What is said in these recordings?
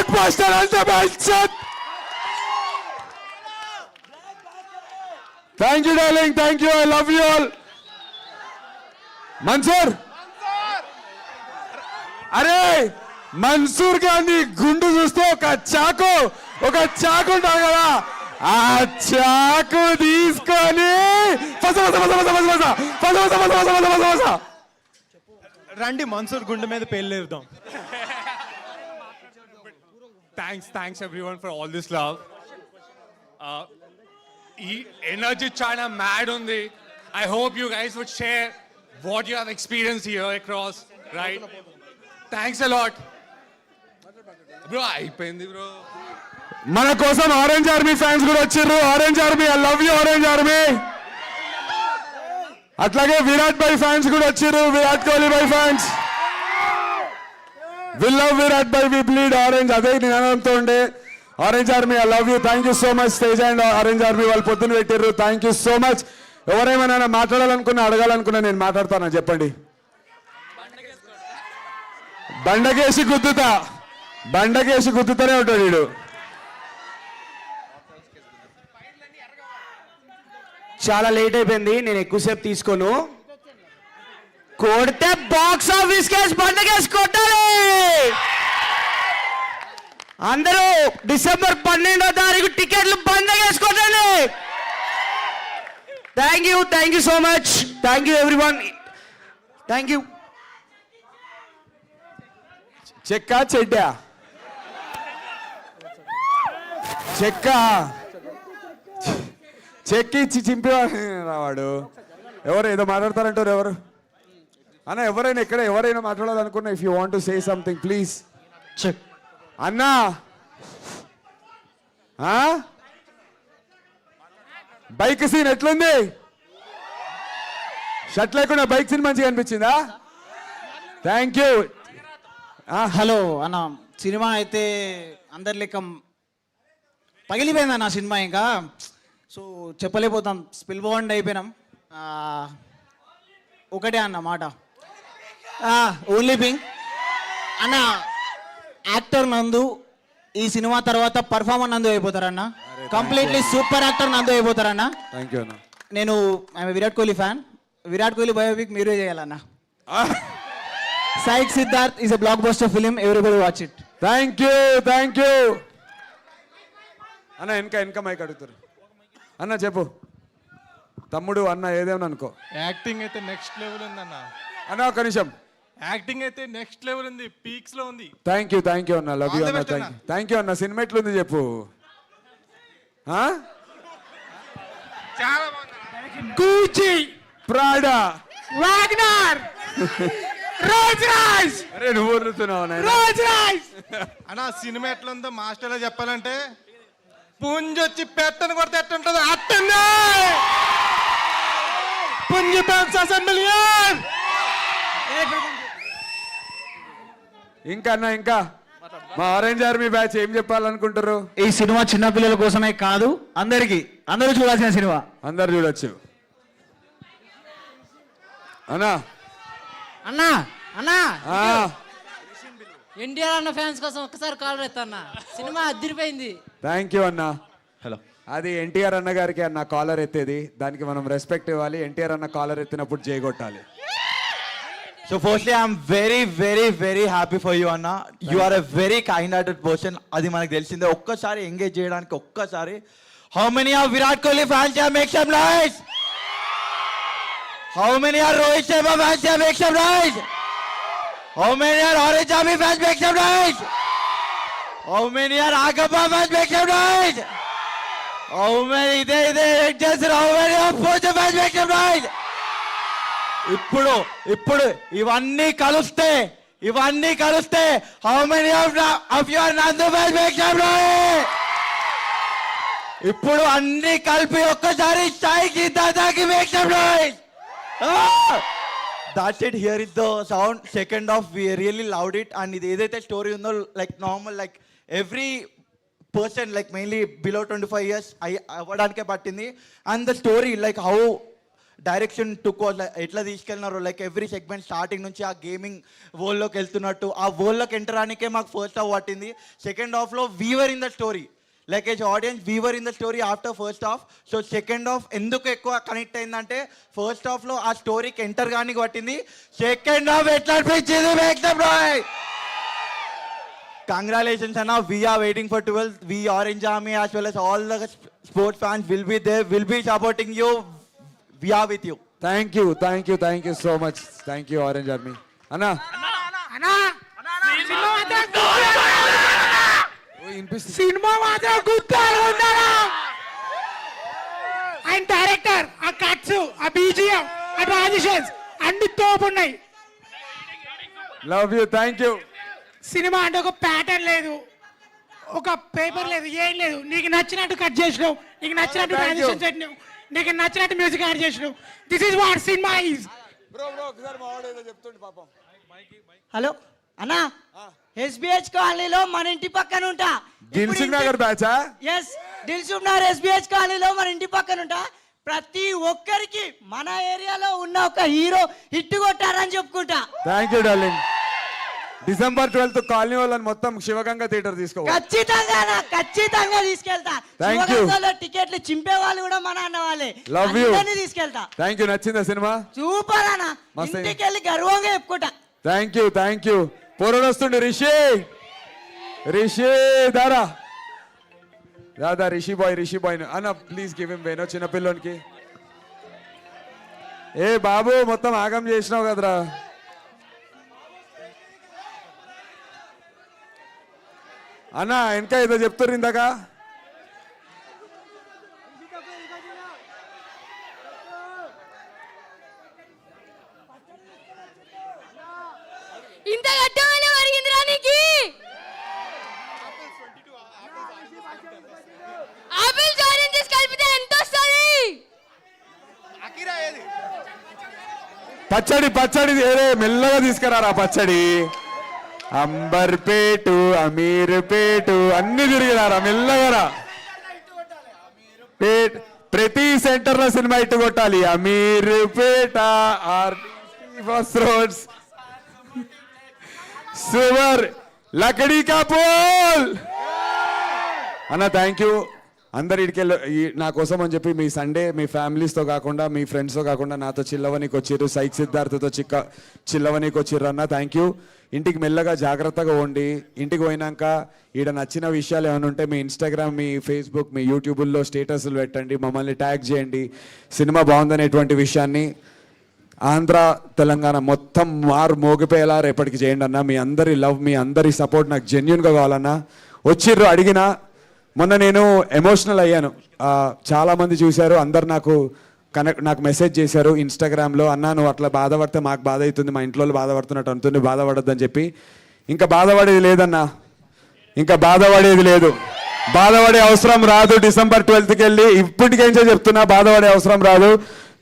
blockbuster ultimate. Thank you, darling. Thank you. I love you all. Mansoor. అరే మన్సూర్ గాంధీ గుండు చూస్తే ఒక చాకు ఉంటాడు కదా, ఆ చాకు తీసుకొని రండి మన్సూర్ గుండె మీద పెళ్ళేద్దాం. Thanks everyone for all this love. ఈ ఎనర్జీ చాలా మ్యాడ్ ఉంది. I hope you guys would share what you have experienced here across, right? Thanks a lot. Bro, అయిపోయింది bro. మన కోసం ఆరెంజ్ ఆర్మీ ఫ్యాన్స్ కూడా వచ్చారు. Orange army, I love you orange army. అట్లాగే Virat bhai fans కూడా వచ్చారు. Virat Kohli bhai fans, we love Virat bhai, we bleed orange. అదే నినాదంతో ఉండే orange army, I love you. Thank you so much. Tej and orange army వాళ్ళు పొద్దున పెట్టారు. Thank you so much. ఎవరేమైనా మాట్లాడాలనుకున్నా, అడగాలనుకున్నా నేను మాట్లాడతానా చెప్పండి. బండకేసి గుద్దుతూనే ఉంటాడు వీడు. చాలా లేట్ అయిపోయింది, నేను ఎక్కువసేపు తీసుకోను. కొడితే బాక్స్ ఆఫీస్ కేసు బండకేసి కొట్టాలి. అందరూ డిసెంబర్ 12వ తారీఖు టికెట్లు బండకేసి కొట్టండి. Thank you so much. Thank you everyone. Thank you. చెక్కా చెడ్డా? చెక్కి ఇచ్చి చింపేవాడు రావాడు. ఎవరు ఏదో మాట్లాడతారంటారు ఎవరు అన్న? ఎవరైనా మాట్లాడాలనుకున్నా, if you want to say something please. అన్నా బైక్ సీన్ ఎట్లుంది? షర్ట్ లేకుండా బైక్ సీన్ మంచిగా అనిపించిందా? Thank you. హలో అన్న, సినిమా అయితే అందరి లెక్క పగిలిపోయింది అన్న సినిమా. ఇంకా సో చెప్పలేకపోతాం, స్పిల్ బాండ్ అయిపోయినాం. ఒకటే అన్న మాట, ఓన్లీ థింగ్ అన్న, యాక్టర్ నందు ఈ సినిమా తర్వాత పర్ఫార్మర్ నందు అయిపోతారన్న. కంప్లీట్లీ సూపర్ యాక్టర్ నందు అయిపోతారన్న. థ్యాంక్ యూ అన్న. నేను విరాట్ కోహ్లీ ఫ్యాన్. విరాట్ కోహ్లీ బయోపిక్ మీరే చేయాలన్న. Psych Siddharth is a blockbuster film. Everybody watch it. Thank you. అన్న వెనక మైక్ అడుగుతారు. అన్న చెప్పు తమ్ముడు. అన్న ఏదేమన్నా అనుకో. యాక్టింగ్ అయితే నెక్స్ట్ లెవెల్ ఉంది అన్న. అన్న ఒక నిమిషం. యాక్టింగ్ అయితే నెక్స్ట్ లెవెల్ ఉంది, పీక్స్ లో ఉంది. థ్యాంక్ యూ అన్న. లవ్ యూ అన్న. థ్యాంక్ యూ అన్న. సినిమా ఎట్లుంది చెప్పు. చాలా బాగుంది. గూచి, ప్రాడా, Wagner. Rose Royce. అరే నువ్వు వదులుతున్నావు నాయన. Rose Royce. అన్న సినిమా ఎట్లుందో మాస్టర్లో చెప్పాలంటే, పుంజొచ్చి పెట్టను కొడితే ఎట్టుంటుందో అట్టుంది. పుంజి పెన్సెస్ మిలియన్. ఇంకా మా ఆరెంజ్ ఆర్మీ బ్యాచ్ ఏం చెప్పాలనుకుంటారు? ఈ సినిమా చిన్న పిల్లల కోసమే కాదు, అందరూ చూడాల్సిన సినిమా. అందరు చూడొచ్చు. అన్నా ఎన్టీఆర్ అన్న ఫ్యాన్స్ కోసం ఒక్కసారి కాల్ రేత్తన్నా. సినిమా అదిరిపోయింది. థ్యాంక్ యూ అన్న. హలో, అది ఎన్టీఆర్ అన్న గారికి అన్న కాలర్ ఎత్తేది, దానికి మనం రెస్పెక్ట్ ఇవ్వాలి. ఎన్టీఆర్ అన్న కాలర్ ఎత్తినప్పుడు జయగొట్టాలి. So firstly I'm very happy for you అన్న. You are a very kind hearted person. అది మనకు తెలిసిందే. ఒక్కసారి ఎంగేజ్ చేయడానికి ఒక్కసారి. How many are Virat Kohli fans here? Make some noise. How many are Rohit Sharma fans here? Make some noise. How many are Orange Army fans? Make some noise. How many are Agappa fans? Make some noise. How many just how many are Pocha fans? Make some noise. ఇప్పుడు ఇవన్నీ కలుస్తే how many of you are Nandu fans? Make some noise. ఇప్పుడు అన్ని కలిపి ఒక్కసారి Psych Siddharthకి make some noise. That's it. Here is the sound. Second off, we really loved it. And ఇది ఏదైతే story ఉందో, like normal, like every person, like mainly below 25 years అవ్వడానికే పట్టింది. And the story, like how direction ఎట్లా తీసుకెళ్ళినారో, like every segment starting నుంచి ఆ gaming వరల్డ్లోకి వెళ్తున్నట్టు ఆ వరల్డ్లోకి enter అనికే మాకు ఫస్ట్ హాఫ్ పట్టింది. సెకండ్ హాఫ్లో we were in the story, like as audience we were in the story after first half. So second half ఎందుకు ఎక్కువ కనెక్ట్ అయిందంటే ఫస్ట్ హాఫ్లో ఆ స్టోరీకి ఎంటర్ కానీ పట్టింది. సెకండ్ హాఫ్ ఎట్లా అనిపించింది? Congratulations, Anna. We are waiting for 12th. We Orange Army as well as all the sports fans will be there, will be supporting you. We are with you. Thank you so much. Thank you orange army అన్నా. వినిపిస్తుంది. Cinema మాత్రం గుర్తాలు ఉండాలా. ఆయన director, ఆ cuts, ఆ BGM, ఆ transitions అన్ని తోపున్నాయి. Love you, thank you. Cinema అంటే ఒక ప్యాటర్న్ లేదు, ఒక పేపర్ లేదు, ఏం లేదు. నీకు నచ్చినట్టు కట్ చేసినావు, నీకు నచ్చినట్టు ట్రాన్సిషన్స్ పెట్టినావు, నీకు నచ్చినట్టు మ్యూజిక్ యాడ్ చేసినావు. This is what cinema is. Hello అన్నా, ఎస్బిహెచ్ కాలనీలో మన ఇంటి పక్కన ఉంటా. దిల్సుఖ్ నగర్ బ్యాచా? ఎస్, దిల్సుఖ్ నగర్ ఎస్బిహెచ్ కాలనీలో మన ఇంటి పక్కన ఉంటా. ప్రతి ఒక్కరికి మన ఏరియాలో ఉన్న ఒక హీరో హిట్ కొట్టారని చెప్పుకుంటా. Thank you darling. December 12th colony వాళ్ళని మొత్తం శివగంగ థియేటర్ తీసుకోవాలి. ఖచ్చితంగా తీసుకెళ్తా. శివగంగలో టికెట్లు చింపే వాళ్ళు కూడా మన అన్న వాళ్ళే. లవ్ యూ, తీసుకెళ్తా. Thank you. నచ్చిందా సినిమా? సూపర్ అన్న, ఇంటికి వెళ్ళి గర్వంగా చెప్పుకుంటా. Thank you. పోరడు వస్తుండే రిషి దారా రిషి బాయ్ అన్న, ప్లీజ్ గివ్ హిమ్ వేనో చిన్న పిల్లోనికి. ఏ బాబు మొత్తం ఆగం చేసినావు కదరా. అన్న వెనక ఏదో చెప్తారు ఇందాక. ఇంత గట్టమని వరిగిందిరా నీకి. ఆపిల్స్ ఆరెంజెస్ కలిపితే ఎంత వస్తుంది? పచ్చడి ఏరే మెల్లగా తీసుకురారా పచ్చడి. అంబర్పేటు, అమీర్పేటు అన్ని తిరిగినారా మెల్లగా. ప్రతి సెంటర్ లో సినిమా ఇట్టు కొట్టాలి. అమీర్పేట, ఫస్ట్ రోడ్స్, సువర్, లకడీ కా పోల్. అన్న థ్యాంక్ యూ. అందరు ఇడికెళ్ళి నా కోసం అని చెప్పి మీ సండే మీ ఫ్యామిలీస్తో కాకుండా మీ ఫ్రెండ్స్తో కాకుండా నాతో చిల్లవనికి వచ్చిర్రు. సైక్ సిద్ధార్థతో చిల్లవనికి వచ్చిర్రు అన్న. Thank you. ఇంటికి మెల్లగా జాగ్రత్తగా ఉండి ఇంటికి పోయినాక ఈడ నచ్చిన విషయాలు ఏమైనా ఉంటే మీ ఇన్స్టాగ్రామ్, మీ ఫేస్బుక్, మీ యూట్యూబ్లో స్టేటస్లు పెట్టండి, మమ్మల్ని ట్యాగ్ చేయండి. సినిమా బాగుందనేటువంటి విషయాన్ని ఆంధ్ర తెలంగాణ మొత్తం మోగిపోయేలా రేపటికి చేయండి అన్న. మీ అందరి లవ్, మీ అందరి సపోర్ట్ నాకు జెన్యున్గా కావాలన్నా. వచ్చిర్రు అడిగినా. మొన్న నేను ఎమోషనల్ అయ్యాను. చాలామంది చూశారు, అందరు నాకు మెసేజ్ చేశారు ఇన్స్టాగ్రామ్లో. అన్నా నువ్వు అట్లా బాధపడితే మాకు బాధ అవుతుంది, మా ఇంట్లో బాధపడుతున్నట్టు అంటుంది, బాధపడద్దని చెప్పి. ఇంకా బాధపడేది లేదన్నా, ఇంకా బాధపడేది లేదు. బాధపడే అవసరం రాదు. December 12th వెళ్ళి ఇప్పటికేంచో చెప్తున్నా, బాధపడే అవసరం రాదు.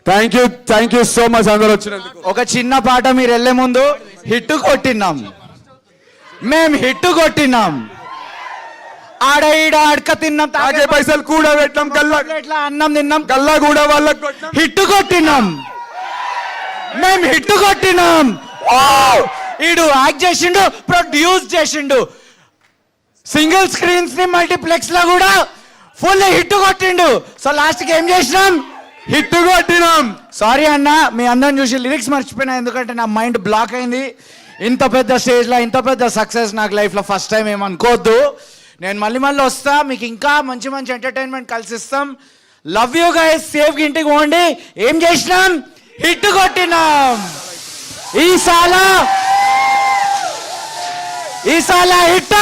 థ్యాంక్ యూ సో మచ్ అందరూ వచ్చినందుకు. ఒక చిన్న పాట మీరు వెళ్ళే ముందు హిట్ కొట్టినాం, మేము హిట్ కొట్టినాం. ఆడ ఈడ అడక తిన్నాం, తాగే పైసలు కూడా పెట్టాం, ఇట్లా అన్నం తిన్నాం, కల్లా కూడా వాళ్ళకి హిట్ కొట్టినాం, మేము హిట్ కొట్టినాం. ఈడు యాక్ట్ చేసిండు, ప్రొడ్యూస్ చేసిండు, సింగిల్ స్క్రీన్స్ ని మల్టీప్లెక్స్ లో కూడా ఫుల్ హిట్ కొట్టిండు. సో లాస్ట్ కి ఏం చేసినాం? హిట్ కొట్టినాం. సారీ అన్న, మీ అందరం చూసి లిరిక్స్ మర్చిపోయినా, ఎందుకంటే నా మైండ్ బ్లాక్ అయింది. ఇంత పెద్ద స్టేజ్లో ఇంత పెద్ద సక్సెస్ నాకు లైఫ్లో ఫస్ట్ టైం ఏమనుకోవద్దు. నేను మళ్ళీ వస్తా, మీకు ఇంకా మంచి మంచి ఎంటర్టైన్మెంట్ కలిసిస్తాం. Love you guys. సేఫ్గా ఇంటికి పోండి. ఏం చేసినాం? హిట్ కొట్టినాం. ఈసాల హిట్.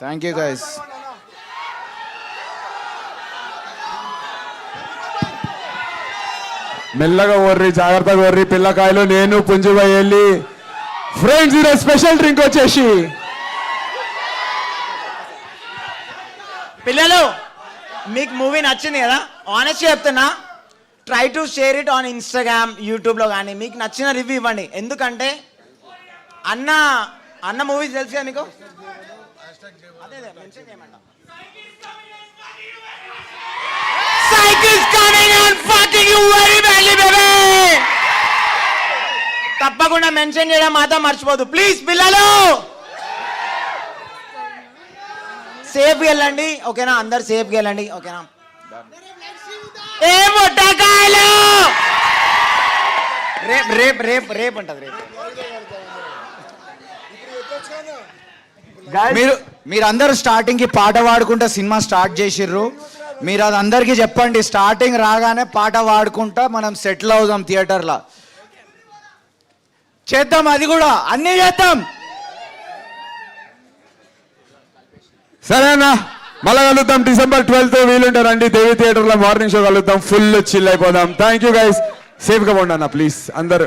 Thank you guys. మెల్లగా ఓర్రి, జాగ్రత్తగా ఓర్రి పిల్లకాయలు. నేను పుంజుబాయ్ వెళ్ళి ఫ్రెండ్స్ ఈరోజు స్పెషల్ డ్రింక్ వచ్చేసి. పిల్లలు, మీకు మూవీ నచ్చింది కదా? ఆనెస్ట్గా చెప్తున్నా, try to share it on Instagram, యూట్యూబ్లో కానీ మీకు నచ్చిన రివ్యూ ఇవ్వండి. ఎందుకంటే అన్న మూవీస్ తెలుసు కదా మీకు? Cycles coming and fucking you very badly, baby. తప్పకుండా మెన్షన్ చేయడం మాత్రం మర్చిపోదు ప్లీజ్ పిల్లలు. సేఫ్గా వెళ్ళండి ఓకేనా, అందరు సేఫ్గా వెళ్ళండి ఓకేనా. ఏ ముట్టకాయలు రేపు రేపు రేపు రేపు ఉంటుంది రేపు. మీరు అందరూ స్టార్టింగ్ కి పాట పాడుకుంటా సినిమా స్టార్ట్ చేసిర్రు. మీరు అది అందరికీ చెప్పండి, స్టార్టింగ్ రాగానే పాట పాడుకుంటా మనం సెటిల్ అవుదాం థియేటర్లో. చేద్దాం, అది కూడా అన్నీ చేద్దాం. సరే అన్న, మళ్ళా కలుద్దాం December 12th వీలుంటారండి దేవి థియేటర్లో మార్నింగ్ షో కలుద్దాం. ఫుల్ చిల్ అయిపోదాం. Thank you guys. సేఫ్గా పోండి అన్న ప్లీజ్. అందరు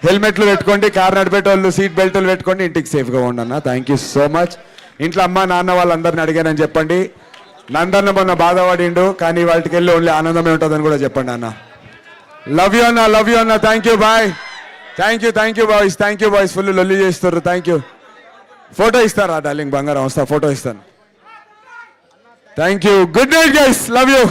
హెల్మెట్లు పెట్టుకోండి, కార్ నడిపేటోళ్ళు సీట్ బెల్ట్లు పెట్టుకోండి, ఇంటికి సేఫ్గా పోండి అన్న. Thank you so much. ఇంట్లో అమ్మ నాన్న వాళ్ళందరిని అడిగానని చెప్పండి. నందన్న మొన్న బాధపడిండు, కానీ వాళ్ళకి వెళ్ళి ఓన్లీ ఆనందమే ఉంటుందని కూడా చెప్పండి అన్న. లవ్ యూ అన్న, లవ్ యూ అన్న. Thank you, bye. Thank you boys, thank you boys. Full లొల్లి చేస్తారు. Thank you. ఫోటో ఇస్తారా డార్లింగ్? బంగారం వస్తా, ఫోటో ఇస్తాను. Thank you. Good night guys, love you.